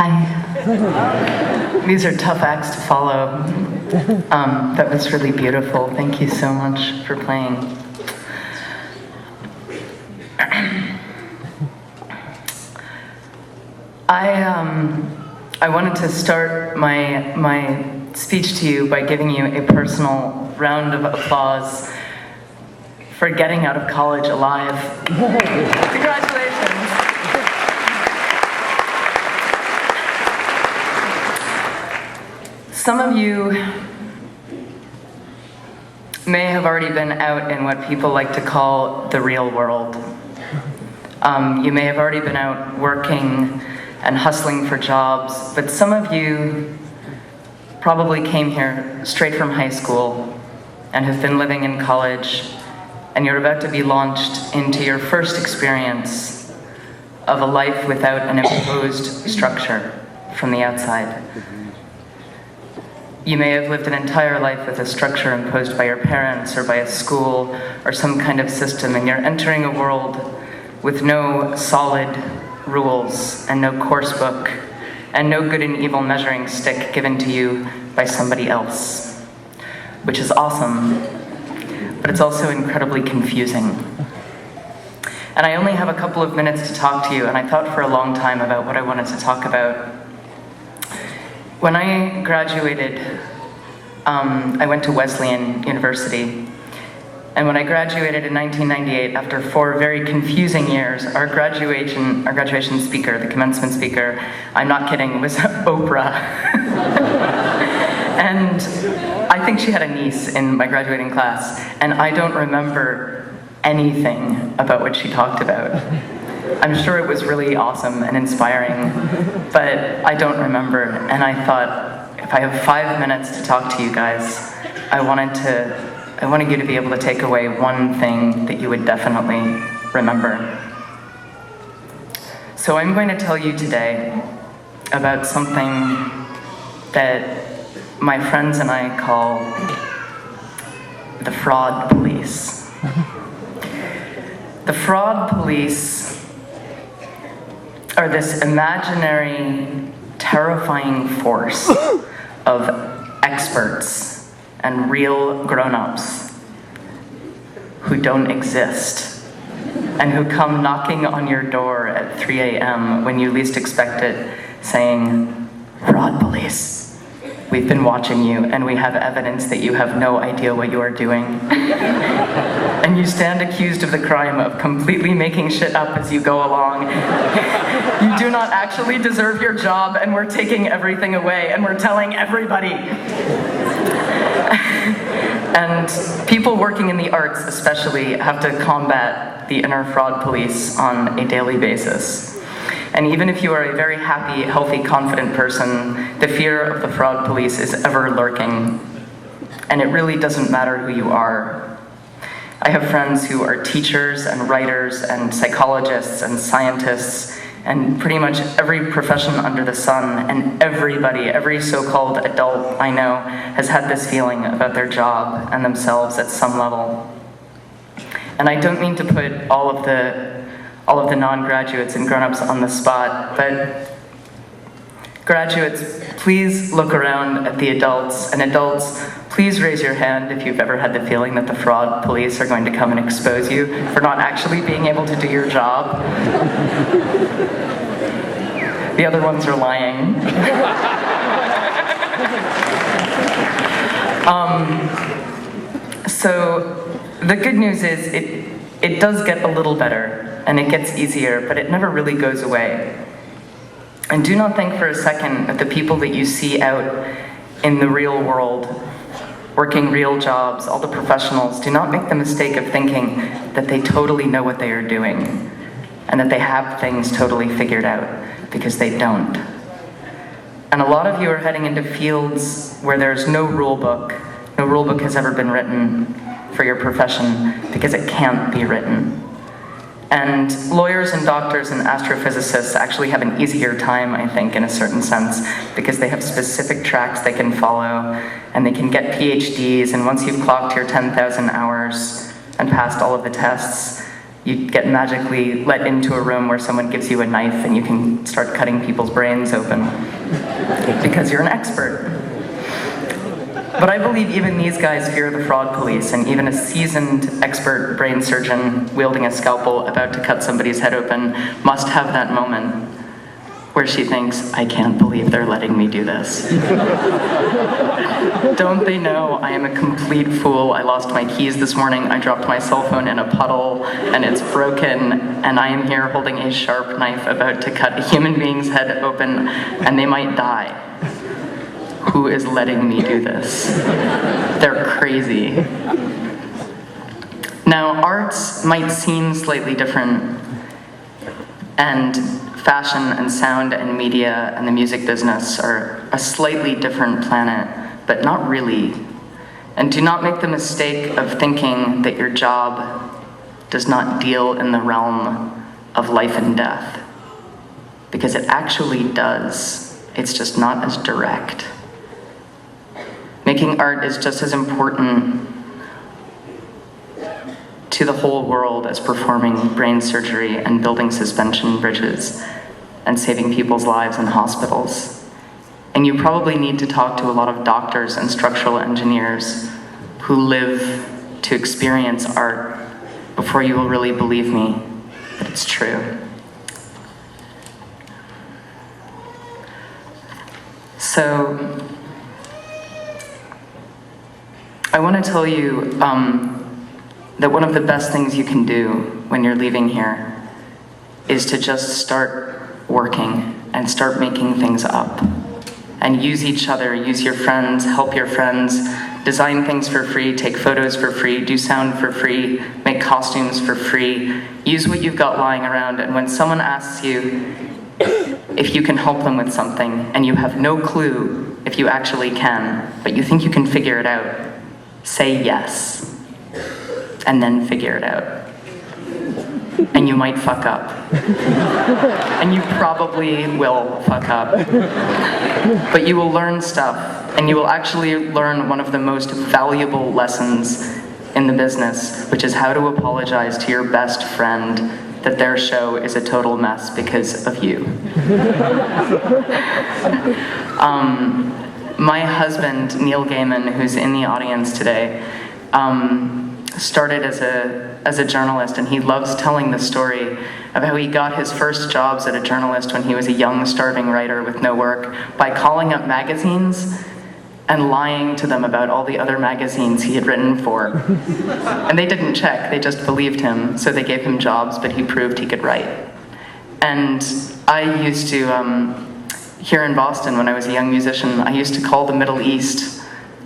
Hi. These are tough acts to follow. That was really beautiful. Thank you so much for playing. I wanted to start my speech to you by giving you a personal round of applause for getting out of college alive. Congratulations. Some of you may have already been out in what people like to call the real world. You may have already been out working and hustling for jobs, but some of you probably came here straight from high school and have been living in college, and you're about to be launched into your first experience of a life without an imposed structure from the outside. You may have lived an entire life with a structure imposed by your parents or by a school or some kind of system, and you're entering a world with no solid rules and no course book and no good and evil measuring stick given to you by somebody else, which is awesome, but it's also incredibly confusing. And I only have a couple of minutes to talk to you, and I thought for a long time about what I wanted to talk about. When I graduated, I went to Wesleyan University. And when I graduated in 1998, after 4 very confusing years, our graduation speaker, the commencement speaker, I'm not kidding, was Oprah. And I think she had a niece in my graduating class, and I don't remember anything about what she talked about. I'm sure it was really awesome and inspiring, but I don't remember. And I thought, if I have 5 minutes to talk to you guys, I wanted you to be able to take away one thing that you would definitely remember. So I'm going to tell you today about something that my friends and I call the fraud police. The fraud police are this imaginary, terrifying force of experts and real grown-ups who don't exist and who come knocking on your door at 3 a.m. when you least expect it, saying, "Fraud police, we've been watching you and we have evidence that you have no idea what you are doing." And you stand accused of the crime of completely making shit up as you go along. You do not actually deserve your job, and we're taking everything away, and we're telling everybody. And people working in the arts especially have to combat the inner fraud police on a daily basis. And even if you are a very happy, healthy, confident person, the fear of the fraud police is ever lurking. And it really doesn't matter who you are. I have friends who are teachers and writers and psychologists and scientists and pretty much every profession under the sun, and everybody, every so-called adult I know has had this feeling about their job and themselves at some level. And I don't mean to put all of the non-graduates and grown-ups on the spot, but graduates, please look around at the adults, and adults, please raise your hand if you've ever had the feeling that the fraud police are going to come and expose you for not actually being able to do your job. The other ones are lying. So the good news is it does get a little better, and it gets easier, but it never really goes away. And do not think for a second that the people that you see out in the real world, working real jobs, all the professionals, do not make the mistake of thinking that they totally know what they are doing and that they have things totally figured out, because they don't. And a lot of you are heading into fields where there's no rule book. No rule book has ever been written for your profession because it can't be written. And lawyers and doctors and astrophysicists actually have an easier time, I think, in a certain sense, because they have specific tracks they can follow, and they can get PhDs, and once you've clocked your 10,000 hours and passed all of the tests, You get magically let into a room where someone gives you a knife and you can start cutting people's brains open because you're an expert. But I believe even these guys fear the fraud police, and even a seasoned expert brain surgeon wielding a scalpel about to cut somebody's head open must have that moment where she thinks, I can't believe they're letting me do this. Don't they know I am a complete fool? I lost my keys this morning, I dropped my cell phone in a puddle, and it's broken, and I am here holding a sharp knife about to cut a human being's head open, and they might die. Who is letting me do this? They're crazy. Now, arts might seem slightly different, and fashion and sound and media and the music business are a slightly different planet, but not really. And do not make the mistake of thinking that your job does not deal in the realm of life and death, because it actually does. It's just not as direct. Making art is just as important to the whole world as performing brain surgery and building suspension bridges and saving people's lives in hospitals. And you probably need to talk to a lot of doctors and structural engineers who live to experience art before you will really believe me that it's true. So, I want to tell you that one of the best things you can do when you're leaving here is to just start working and start making things up. And use each other, use your friends, help your friends, design things for free, take photos for free, do sound for free, make costumes for free. Use what you've got lying around, and when someone asks you if you can help them with something, and you have no clue if you actually can, but you think you can figure it out, say yes, and then figure it out. And you might fuck up. And you probably will fuck up. But you will learn stuff, and you will actually learn one of the most valuable lessons in the business, which is how to apologize to your best friend that their show is a total mess because of you. My husband, Neil Gaiman, who's in the audience today, started as a journalist, and he loves telling the story of how he got his first jobs as a journalist when he was a young, starving writer with no work by calling up magazines and lying to them about all the other magazines he had written for. And they didn't check, they just believed him, so they gave him jobs, but he proved he could write. And I used to, here in Boston, when I was a young musician, I used to call the Middle East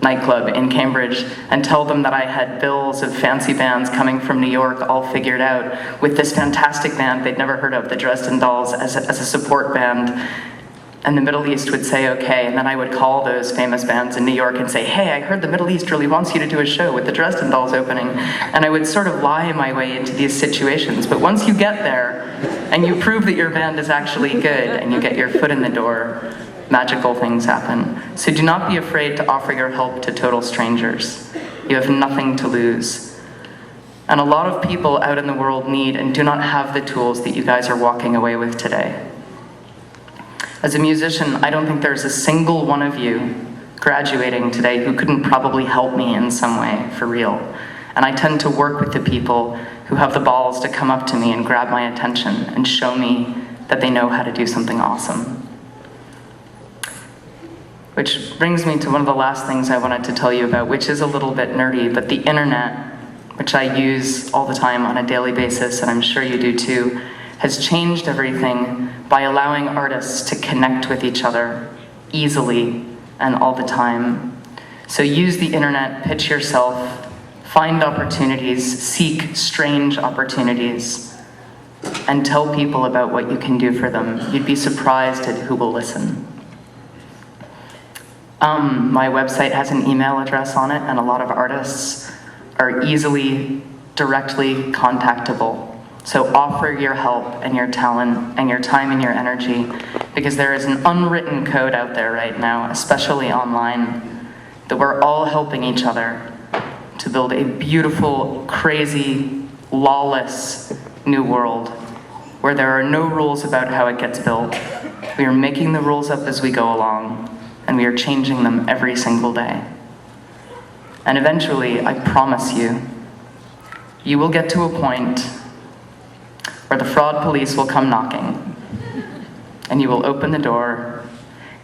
nightclub in Cambridge and tell them that I had bills of fancy bands coming from New York all figured out with this fantastic band they'd never heard of, the Dresden Dolls, as a support band. And the Middle East would say okay, and then I would call those famous bands in New York and say, hey, I heard the Middle East really wants you to do a show with the Dresden Dolls opening. And I would sort of lie my way into these situations. But once you get there and you prove that your band is actually good and you get your foot in the door, magical things happen. So do not be afraid to offer your help to total strangers. You have nothing to lose. And a lot of people out in the world need and do not have the tools that you guys are walking away with today. As a musician, I don't think there's a single one of you graduating today who couldn't probably help me in some way, for real. And I tend to work with the people who have the balls to come up to me and grab my attention and show me that they know how to do something awesome. Which brings me to one of the last things I wanted to tell you about, which is a little bit nerdy, but the internet, which I use all the time on a daily basis, and I'm sure you do too, has changed everything by allowing artists to connect with each other easily and all the time. So use the internet, pitch yourself, find opportunities, seek strange opportunities, and tell people about what you can do for them. You'd be surprised at who will listen. My website has an email address on it, and a lot of artists are easily, directly contactable. So offer your help and your talent and your time and your energy, because there is an unwritten code out there right now, especially online, that we're all helping each other to build a beautiful, crazy, lawless new world where there are no rules about how it gets built. We are making the rules up as we go along, and we are changing them every single day. And eventually, I promise you, you will get to a point where the fraud police will come knocking, and you will open the door,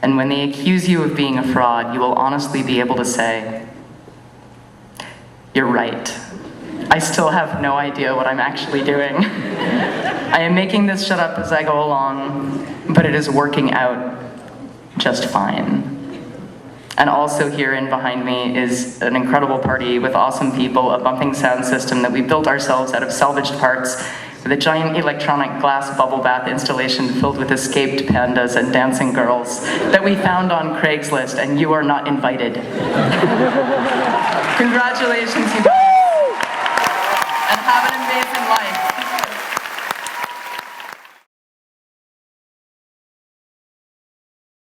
and when they accuse you of being a fraud, you will honestly be able to say, "You're right. I still have no idea what I'm actually doing. I am making this shit up as I go along, but it is working out just fine." And also here in behind me is an incredible party with awesome people, a bumping sound system that we built ourselves out of salvaged parts, with a giant electronic glass bubble bath installation filled with escaped pandas and dancing girls that we found on Craigslist, and you are not invited. Congratulations, you guys.